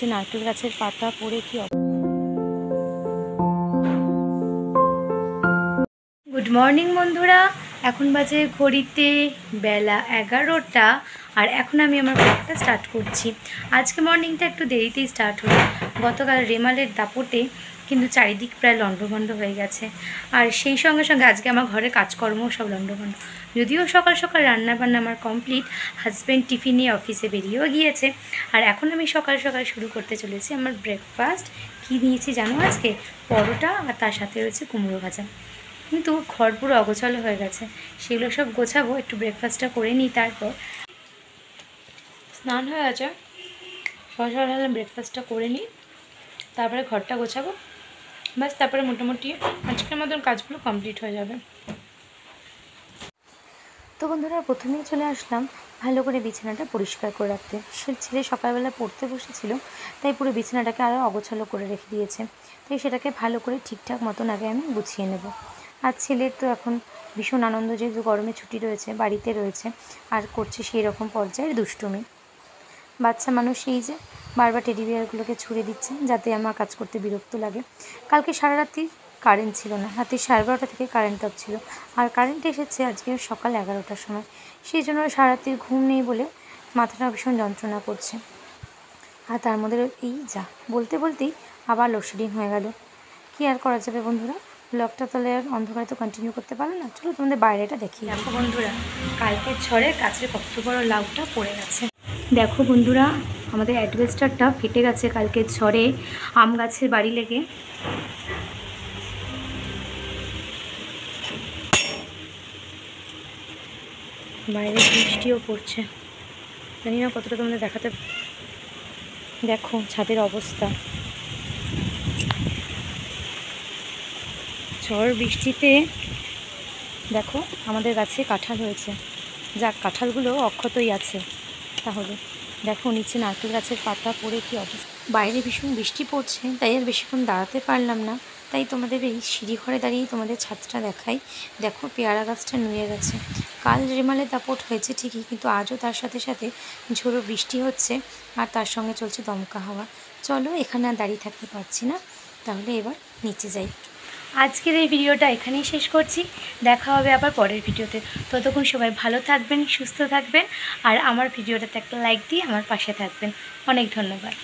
নিচে নারকেল গাছের পাতা পড়ে কি। গুড মর্নিং বন্ধুরা, এখন বাজে ঘড়িতে বেলা 11টা আর এখন আমি আমার ব্লগটা স্টার্ট করছি। আজকে মর্নিংটা একটু দেরিতেই স্টার্ট হলো। গতকাল রেমালের দাপটে কিন্তু চারিদিক প্রায় লণ্ডভণ্ড হয়ে গেছে, আর সেই সঙ্গে সঙ্গে আজকে আমার ঘরে কাজকর্মও সব লণ্ডভণ্ড। যদিও সকাল সকাল রান্নাবান্না আমার কমপ্লিট, হাজব্যান্ড টিফিন নিয়ে অফিসে বেরিয়েও গিয়েছে, আর এখন আমি সকাল সকাল শুরু করতে চলেছি আমার ব্রেকফাস্ট। কী নিয়েছি জানো? আজকে পরোটা আর তার সাথে রয়েছে কুমড়ো ভাজা। কিন্তু ঘর পুরো অগোছালো হয়ে গেছে, সেগুলো সব গোছাবো। একটু ব্রেকফাস্টটা করে নিই, তারপর স্নান হয়ে গেছে, সকাল সকাল ব্রেকফাস্টটা করে নিই, তারপরে ঘরটা গোছাবো, ব্যাস। তারপরে মোটামুটি আজকের মতন কাজগুলো কমপ্লিট হয়ে যাবে। তো বন্ধুরা, প্রথমেই চলে আসলাম ভালো করে বিছানাটা পরিষ্কার করে রাখতে। ছেলে সকালবেলা পড়তে বসেছিল, তাই পুরো বিছানাটাকে আরও অগোছালো করে রেখে দিয়েছে, তাই সেটাকে ভালো করে ঠিকঠাক মতন আগে আমি গুছিয়ে নেব। আর ছেলের তো এখন ভীষণ আনন্দ, যেহেতু গরমে ছুটি রয়েছে, বাড়িতে রয়েছে, আর করছে সেই রকম পর্যায়ের দুষ্টুমি। বাচ্চা মানুষ এই যে বারবার টেডি বিয়ারগুলোকে ছুঁড়ে দিচ্ছে, যাতে আমার কাজ করতে বিরক্ত লাগে। কালকে সারা রাত্রি কারেন্ট ছিল না, রাত্রি 12:30 থেকে কারেন্ট অফ ছিল, আর কারেন্ট এসেছে আজকে সকাল 11টার সময়। সেই জন্য সারা রাত্রির ঘুম নেই বলে মাথাটা ভীষণ যন্ত্রণা করছে। আর তার মধ্যে এই যা বলতে বলতেই আবার লোডশেডিং হয়ে গেল। কী আর করা যাবে বন্ধুরা, ব্লগটা তাহলে আর অন্ধকারে তো কন্টিনিউ করতে পারো না। চলো তোমাদের বাইরেটা দেখি। দেখো বন্ধুরা, কালকের ঝড়ে গাছের কত বড় লাউটা পড়ে গেছে। দেখো বন্ধুরা, আমাদের অ্যাডভেস্টারটা ফেটে গেছে কালকের ঝড়ে আম গাছের বাড়ি লেগে। বাইরে বৃষ্টিও পড়ছে, জানি না কতটা তোমাদের দেখাতে। দেখো ছাদের অবস্থা, ঝড় বৃষ্টিতে। দেখো আমাদের গাছে কাঁঠাল হয়েছে, যাক কাঁঠালগুলো অক্ষতই আছে। তাহলে দেখো নিচে নারকেল গাছের পাতা পড়ে কি অবস্থা। বাইরে ভীষণ বৃষ্টি পড়ছে, তাই আর বেশিক্ষণ দাঁড়াতে পারলাম না, তাই তোমাদের এই সিঁড়ি ঘরে দাঁড়িয়ে তোমাদের ছাদটা দেখাই। দেখো পেয়ারা গাছটা নুয়ে গেছে। কাল রেমালের দাপট হয়েছে ঠিকই, কিন্তু আজও তার সাথে সাথে ঝোড়ো বৃষ্টি হচ্ছে, আর তার সঙ্গে চলছে দমকা হাওয়া। চলো, এখানে আর দাঁড়িয়ে থাকতে পারছি না, তাহলে এবার নিচে যাই। আজকের এই ভিডিওটা এখানেই শেষ করছি, দেখা হবে আবার পরের ভিডিওতে। ততক্ষণ সবাই ভালো থাকবেন, সুস্থ থাকবেন, আর আমার ভিডিওটাতে একটা লাইক দিয়ে আমার পাশে থাকবেন। অনেক ধন্যবাদ।